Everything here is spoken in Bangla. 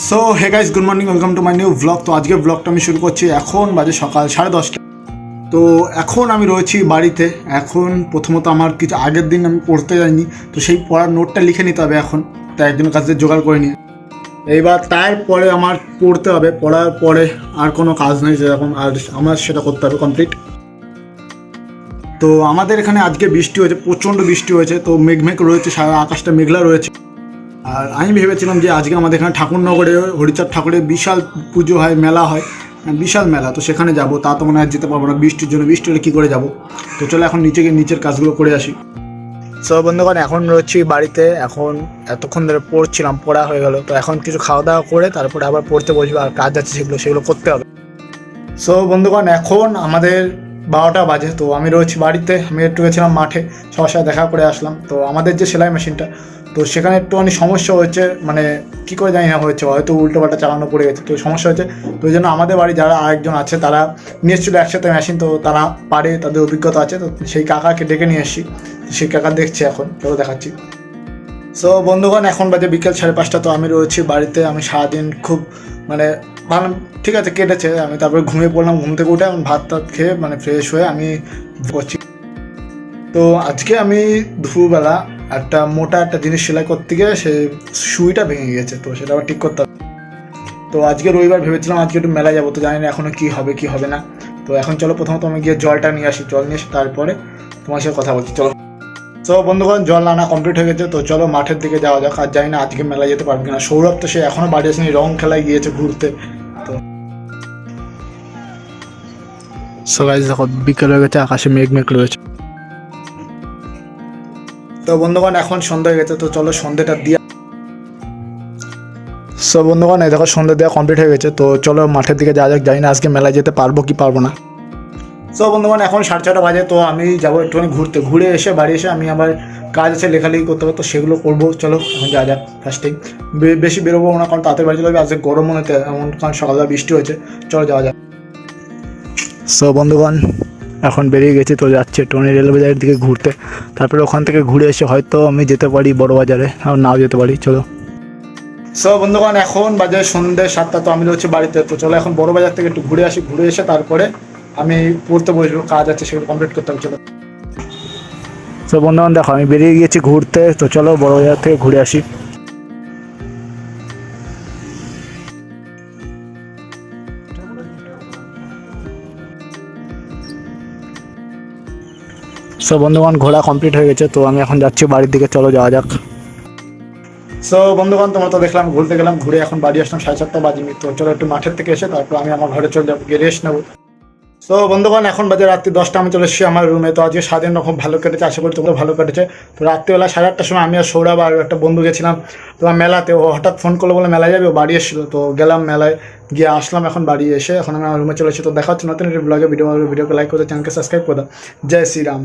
So hey guys, good morning, welcome to my new blog. তো আজকে ব্লগটা আমি শুরু করছি। এখন বাজে সকাল 10:30। তো এখন আমি রয়েছি বাড়িতে। এখন প্রথমত আমার কিছু আগের দিন আমি পড়তে যাইনি, তো সেই পড়ার নোটটা লিখে নিতে হবে এখন। তো একজনের কাছে জোগাড় করে নিয়ে এইবার তারপরে আমার পড়তে হবে। পড়ার পরে আর কোনো কাজ নেই যেরকম, আর আমার সেটা করতে হবে কমপ্লিট। তো আমাদের এখানে আজকে বৃষ্টি হয়েছে, প্রচণ্ড বৃষ্টি হয়েছে। তো মেঘ রয়েছে, সারা আকাশটা মেঘলা রয়েছে। আর আমি ভেবেছিলাম যে আজকে আমাদের এখানে ঠাকুরনগরে হরিচাঁদ ঠাকুরের বিশাল পুজো হয়, মেলা হয়, বিশাল মেলা। তো সেখানে যাব, তা তো মনে হয় যেতে পারবো না বৃষ্টির জন্য। বৃষ্টি হলে কী করে যাব? তো চলো এখন নিচের কাজগুলো করে আসি। সব বন্ধুগণ, এখন রয়েছি বাড়িতে। এখন এতক্ষণ ধরে পড়ছিলাম, পড়া হয়ে গেল। তো এখন কিছু খাওয়া দাওয়া করে তারপরে আবার পড়তে বসবো, আর কাজ আছে সেগুলো করতে হবে। সো বন্ধুগণ, এখন আমাদের 12টা বাজে। তো আমি রয়েছি বাড়িতে। আমি একটু গেছিলাম মাঠে, সবার সাথে দেখা করে আসলাম। তো আমাদের যে সেলাই মেশিনটা, তো সেখানে একটুখানি সমস্যা হয়েছে, মানে কী করে জানি না হয়েছে, হয়তো উল্টোপাল্টা চালানো পড়ে গেছে। তো সমস্যা হয়েছে, তো ওই জন্য আমাদের বাড়ি যারা আরেকজন আছে তারা নিয়ে এসেছিলো একসাথে মেশিন। তো তারা পারে, তাদের অভিজ্ঞতা আছে। তো সেই কাকাকে ডেকে নিয়ে এসেছি। সেই কাকা দেখছে এখন, চলো দেখাচ্ছি। সো বন্ধুগণ, এখন বাজে বিকেল 5:30। তো আমি রয়েছি বাড়িতে। আমি সারাদিন খুব মানে ভালো, ঠিক আছে, কেটেছে। আমি তারপরে ঘুমিয়ে পড়লাম। ঘুম থেকে উঠে এখন ভাত খেয়ে মানে ফ্রেশ হয়ে আমি করছি। তো আজকে আমি দুপুরবেলা একটা জিনিস সেলাই করতে গিয়ে সেই সুইটা ভেঙে গেছে। তো সেটা আবার ঠিক করতে হবে। তো আজকে রবিবার, ভেবেছিলাম আজকে একটু মেলায় যাবো। তো জানি না এখনও কী হবে কি হবে না। তো এখন চলো প্রথমত আমি গিয়ে জলটা নিয়ে আসি। জল নিয়ে এসে তারপরে তোমার সাথে কথা বলছি, চলো। তো বন্ধুগণ, জল আনা কমপ্লিট হয়ে গেছে। তো চলো মাঠের দিকে যাওয়া যাক। আর জানি না আজকে মেলায় যেতে পারবো কিনা। সৌরভ তো সে এখনও বাড়ি আসেনি, রং খেলায় গিয়েছে ঘুরতে। তো সবাই দেখো, বিকেল হয়ে গেছে, আকাশে মেঘ রয়েছে। তো বন্ধুগণ, এখন সন্ধ্যা হয়ে গেছে। তো চলো সন্ধ্যেটা দিয়ে। সব বন্ধুগণ, এই দেখো সন্ধ্যা দেওয়া কমপ্লিট হয়ে গেছে। তো চলো মাঠের দিকে যাওয়া যাক। জানি না আজকে মেলায় যেতে পারবো কি পারবো না। তো বন্ধুগণ, এখন 6:30 বাজে। তো আমি যাবো একটুখানি ঘুরে এসে বাড়ি এসে আমি আমার কাজ আছে, লেখালেখি করতে হবে। তো সেগুলো করবো। চলো এখন যাওয়া যাক। ফার্স্টেই বেশি বেরোবো না, কারণ তাড়াতাড়ি বাড়ি চলে যাবে। আজকে গরম মনে হতে এমন, কারণ সকালবেলা বৃষ্টি হয়েছে। চলো যাওয়া যাক। সো বন্ধুগণ, এখন বেরিয়ে গেছি। তো যাচ্ছে টনি রেলবাজারের দিকে ঘুরতে। তারপরে ওখান থেকে ঘুরে এসে হয়তো আমি যেতে পারি বড় বাজারে, আর নাও যেতে পারি। চলো। সো বন্ধুগণ, এখন বাজে সন্ধ্যে 7টা। তো আমি রয়েছি বাড়িতে। তো চলো এখন বড় বাজার থেকে একটু ঘুরে আসি। ঘুরে এসে তারপরে আমি পড়তে বসবো, কাজ আছে সেগুলো কমপ্লিট করতে হবে। চলো। তো বন্ধুগণ দেখো, আমি বেরিয়ে গিয়েছি ঘুরতে। তো চলো বড় বাজার থেকে ঘুরে আসি। সো বন্ধুগণ, ঘোরা কমপ্লিট হয়ে গেছে। তো আমি এখন যাচ্ছি বাড়ির দিকে, চলো যাওয়া যাক। সো বন্ধুগণ, তোমরা তো দেখলাম ঘুরতে গেলাম, ঘুরে এখন বাড়ি আসলাম। 7:30 বাজেনি। তো চলো একটু মাঠের থেকে এসে তারপর আমি আমার ঘরে চলে যাবো, গিয়ে রেস্ট নেবো। তো বন্ধুগণ, এখন বাজে রাত্রি 10টা। আমি চলে এসেছি আমার রুমে। তো আজকে সারাদিন রকম ভালো কেটেছে, আশা করি তোমরা ভালো কেটেছে। তো রাত্রিবেলা 8:30টার সময় আমি আর সৌরভ আর একটা বন্ধু গেছিলাম তোমার মেলাতে। ও হঠাৎ ফোন করলো, বলে মেলায় যাবে, ও বাড়ি এসেছিলো। তো গেলাম মেলায়, গিয়ে আসলাম। এখন বাড়ি এসে এখন আমি আমার রুমে চলে এসেছি। তো দেখা হচ্ছে নতুন একটা ব্লগে। ভিডিওকে লাইক করে চ্যানেলকে সাবস্ক্রাইব করে দাও। জয় শ্রীরাম।